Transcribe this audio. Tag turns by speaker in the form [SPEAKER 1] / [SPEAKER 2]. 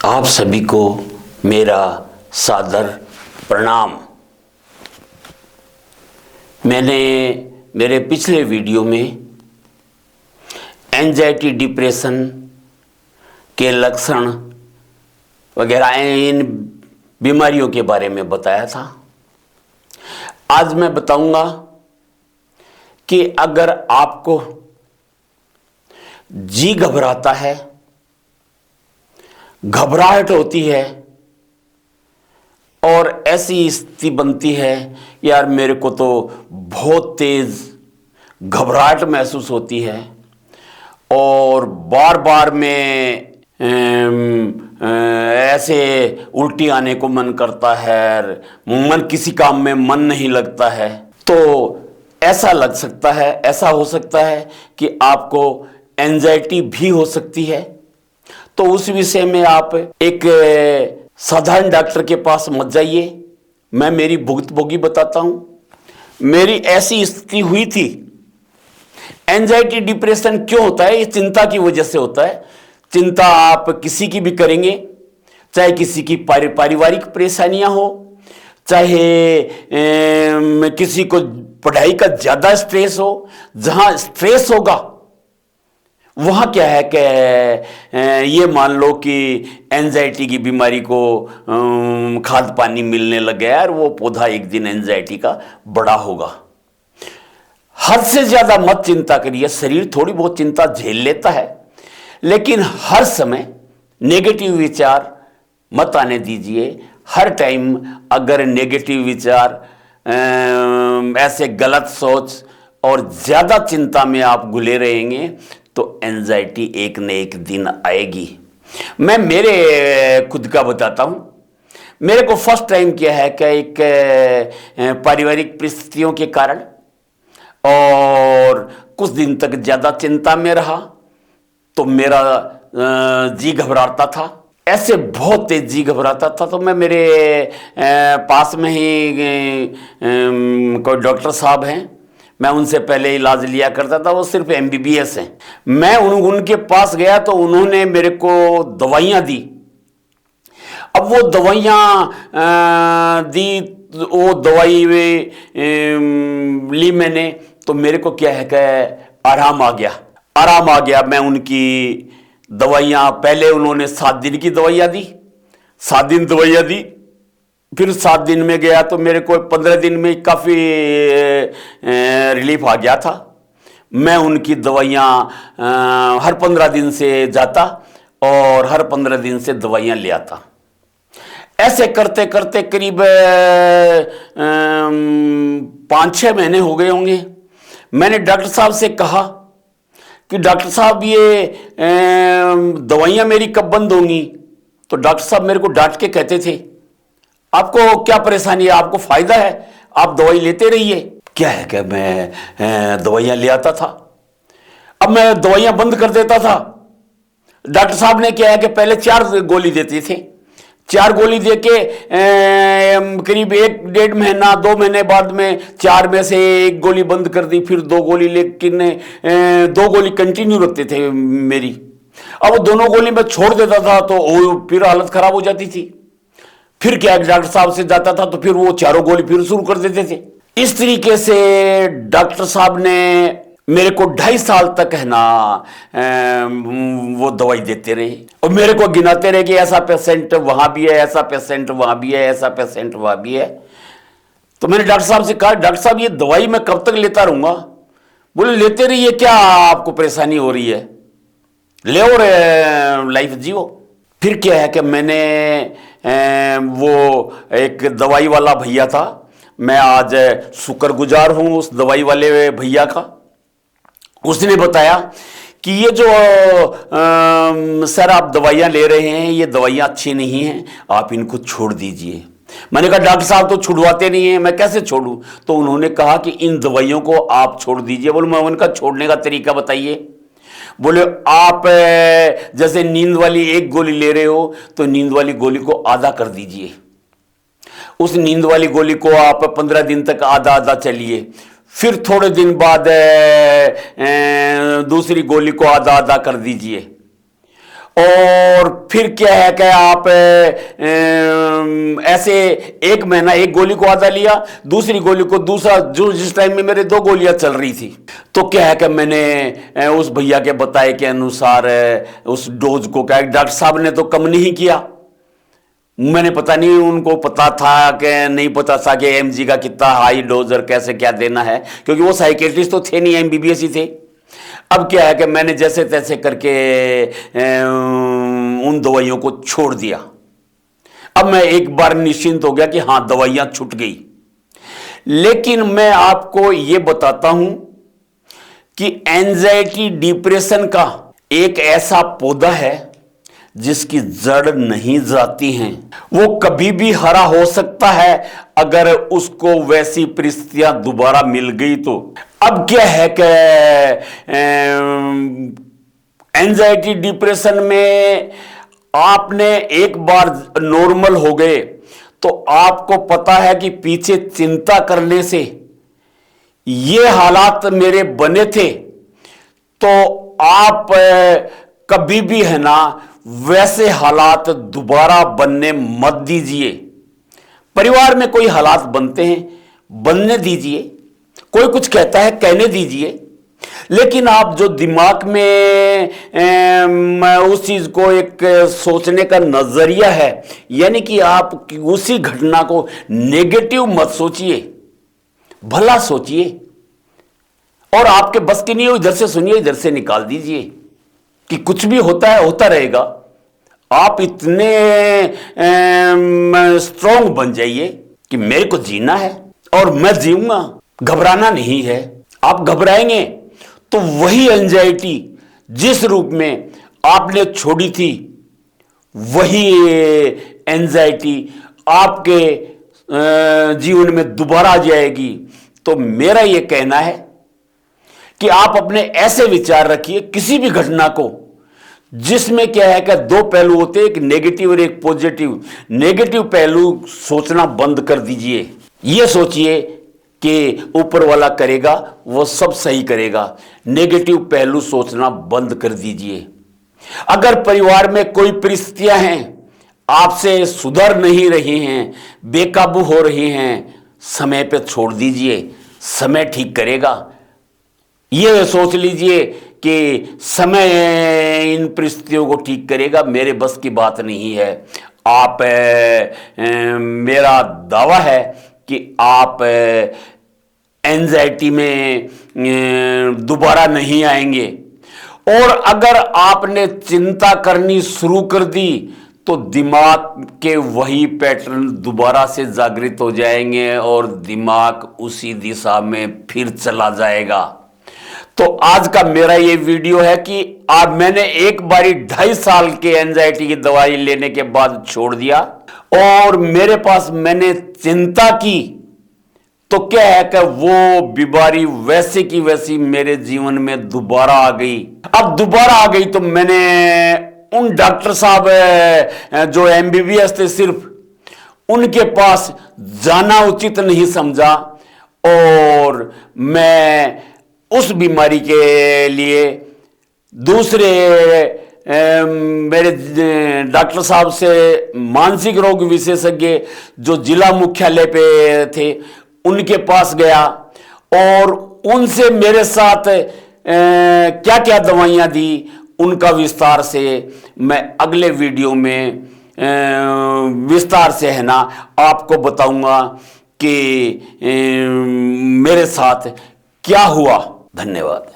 [SPEAKER 1] आप सभी को मेरा सादर प्रणाम। मैंने मेरे पिछले वीडियो में एंजाइटी डिप्रेशन के लक्षण वगैरह इन बीमारियों के बारे में बताया था। आज मैं बताऊंगा कि अगर आपको जी घबराता है, घबराहट होती है और ऐसी स्थिति बनती है यार मेरे को तो बहुत तेज घबराहट महसूस होती है और बार बार में ऐसे उल्टी आने को मन करता है, मन किसी काम में मन नहीं लगता है, तो ऐसा लग सकता है, ऐसा हो सकता है कि आपको एंजाइटी भी हो सकती है। तो उस विषय में आप एक साधारण डॉक्टर के पास मत जाइए। मैं मेरी भुगतभोगी बताता हूं। मेरी ऐसी स्थिति हुई थी। एंजाइटी डिप्रेशन क्यों होता है? ये चिंता की वजह से होता है। चिंता आप किसी की भी करेंगे, चाहे किसी की पारिवारिक परेशानियां हो, चाहे किसी को पढ़ाई का ज्यादा स्ट्रेस हो। जहां स्ट्रेस होगा वहां क्या है कि ये मान लो कि एंजाइटी की बीमारी को खाद पानी मिलने लग गया और वो पौधा एक दिन एंजाइटी का बड़ा होगा। हद से ज्यादा मत चिंता करिए। शरीर थोड़ी बहुत चिंता झेल लेता है, लेकिन हर समय नेगेटिव विचार मत आने दीजिए। हर टाइम अगर नेगेटिव विचार, ऐसे गलत सोच और ज्यादा चिंता में आप घुले रहेंगे तो एंजाइटी एक न एक दिन आएगी। मैं मेरे खुद का बताता हूं। मेरे को फर्स्ट टाइम क्या है कि एक पारिवारिक परिस्थितियों के कारण और कुछ दिन तक ज्यादा चिंता में रहा तो मेरा जी घबराता था। ऐसे बहुत तेज जी घबराता था तो मैं मेरे पास में ही कोई डॉक्टर साहब हैं, मैं उनसे पहले इलाज लिया करता था। वो सिर्फ MBBS हैं। मैं उनके पास गया तो उन्होंने मेरे को दवाइयां दी। अब वो दवाइयां दी, वो दवाई ली मैंने तो मेरे को क्या है कि आराम आ गया। मैं उनकी दवाइयां, पहले उन्होंने 7 दिन की दवाइयां दी, 7 दिन दवाइयां दी। फिर 7 दिन में गया तो मेरे को 15 दिन में काफ़ी रिलीफ आ गया था। मैं उनकी दवाइयाँ हर 15 दिन से जाता और हर 15 दिन से दवाइयाँ ले आता। ऐसे करते करते करीब 5-6 महीने हो गए होंगे। मैंने डॉक्टर साहब से कहा कि डॉक्टर साहब ये दवाइयाँ मेरी कब बंद होंगी? तो डॉक्टर साहब मेरे को डांट के कहते थे, आपको क्या परेशानी है, आपको फायदा है, आप दवाई लेते रहिए। क्या है कि मैं दवाइयां ले आता था, अब मैं दवाइयां बंद कर देता था। डॉक्टर साहब ने क्या है कि पहले 4 गोली देते थे। 4 गोली देके करीब 1-1.5 महीना 2 महीने बाद में 4 में से 1 गोली बंद कर दी, फिर 2 गोली, लेकिन 2 गोली कंटिन्यू रखते थे मेरी। अब दोनों गोली मैं छोड़ देता था तो फिर हालत खराब हो जाती थी। फिर क्या डॉक्टर साहब से जाता था तो फिर वो 4 गोली फिर शुरू कर देते थे। इस तरीके से डॉक्टर साहब ने मेरे को 2.5 साल तक है ना वो दवाई देते रहे और मेरे को गिनाते रहे कि ऐसा पेशेंट वहां भी है, ऐसा पेशेंट वहां भी है, ऐसा पेशेंट वहां भी है। तो मैंने डॉक्टर साहब से कहा, डॉक्टर साहब ये दवाई मैं कब तक लेता रहूंगा? बोले लेते रहिए, क्या आपको परेशानी हो रही है, ले और लाइफ जियो। फिर क्या है कि मैंने वो एक दवाई वाला भैया था, मैं आज शुक्रगुजार हूं उस दवाई वाले भैया का। उसने बताया कि ये जो सर आप दवाइयां ले रहे हैं ये दवाइयां अच्छी नहीं हैं, आप इनको छोड़ दीजिए। मैंने कहा डॉक्टर साहब तो छुड़वाते नहीं हैं, मैं कैसे छोड़ूं? तो उन्होंने कहा कि इन दवाइयों को आप छोड़ दीजिए। बोले मैं उनका छोड़ने का तरीका बताइए। बोले आप जैसे नींद वाली 1 गोली ले रहे हो तो नींद वाली गोली को आधा कर दीजिए। उस नींद वाली गोली को आप 15 दिन तक आधा आधा चलिए। फिर थोड़े दिन बाद दूसरी गोली को आधा आधा कर दीजिए और फिर क्या है कि आप ऐसे एक महीना एक गोली को आधा लिया, दूसरी गोली को दूसरा, जो जिस टाइम में मेरे 2 गोलियां चल रही थी, तो क्या है कि मैंने उस भैया के बताए के अनुसार उस डोज को, क्या डॉक्टर साहब ने तो कम नहीं किया, मैंने पता नहीं उनको पता था कि नहीं पता था कि एमजी का कितना हाई डोज और कैसे क्या देना है, क्योंकि वो साइकेट्रिस्ट तो थे नहीं, एमबीबीएस ही थे। अब क्या है कि मैंने जैसे तैसे करके उन दवाइयों को छोड़ दिया। अब मैं एक बार निश्चिंत हो गया कि हां दवाइयां छूट गई। लेकिन मैं आपको यह बताता हूं कि एंजाइटी डिप्रेशन का एक ऐसा पौधा है जिसकी जड़ नहीं जाती हैं, वो कभी भी हरा हो सकता है अगर उसको वैसी परिस्थितियां दोबारा मिल गई तो। अब क्या है कि एंजाइटी डिप्रेशन में आपने एक बार नॉर्मल हो गए तो आपको पता है कि पीछे चिंता करने से ये हालात मेरे बने थे, तो आप कभी भी है ना वैसे हालात दोबारा बनने मत दीजिए। परिवार में कोई हालात बनते हैं, बनने दीजिए, कोई कुछ कहता है कहने दीजिए, लेकिन आप जो दिमाग में उस चीज को एक सोचने का नजरिया है, यानी कि आप उसी घटना को नेगेटिव मत सोचिए, भला सोचिए, और आपके बस की नहीं हो इधर से सुनिए इधर से निकाल दीजिए कि कुछ भी होता है होता रहेगा। आप इतने स्ट्रांग बन जाइए कि मेरे को जीना है और मैं जीऊंगा, घबराना नहीं है। आप घबराएंगे तो वही एंजाइटी जिस रूप में आपने छोड़ी थी, वही एंजाइटी आपके जीवन में दोबारा आ जाएगी। तो मेरा यह कहना है कि आप अपने ऐसे विचार रखिए किसी भी घटना को, जिसमें क्या है कि 2 पहलू होते हैं, एक नेगेटिव और एक पॉजिटिव। नेगेटिव पहलू सोचना बंद कर दीजिए, यह सोचिए कि ऊपर वाला करेगा, वो सब सही करेगा। नेगेटिव पहलू सोचना बंद कर दीजिए। अगर परिवार में कोई परिस्थितियां हैं आपसे सुधर नहीं रही हैं, बेकाबू हो रही हैं, समय पे छोड़ दीजिए, समय ठीक करेगा। यह सोच लीजिए कि समय इन परिस्थितियों को ठीक करेगा, मेरे बस की बात नहीं है। आप मेरा दावा है कि आप एंजाइटी में दोबारा नहीं आएंगे, और अगर आपने चिंता करनी शुरू कर दी तो दिमाग के वही पैटर्न दोबारा से जागृत हो जाएंगे और दिमाग उसी दिशा में फिर चला जाएगा। तो आज का मेरा ये वीडियो है कि आज मैंने एक बारी 2.5 साल के एंजाइटी की दवाई लेने के बाद छोड़ दिया, और मेरे पास मैंने चिंता की तो क्या है कि वो बीमारी वैसे की वैसी मेरे जीवन में दोबारा आ गई। अब दोबारा आ गई तो मैंने उन डॉक्टर साहब जो एमबीबीएस थे सिर्फ, उनके पास जाना उचित नहीं समझा, और मैं उस बीमारी के लिए दूसरे मेरे डॉक्टर साहब से मानसिक रोग विशेषज्ञ जो जिला मुख्यालय पे थे उनके पास गया, और उनसे मेरे साथ क्या क्या दवाइयाँ दी उनका विस्तार से मैं अगले वीडियो में विस्तार से है ना आपको बताऊंगा कि मेरे साथ क्या हुआ। धन्यवाद।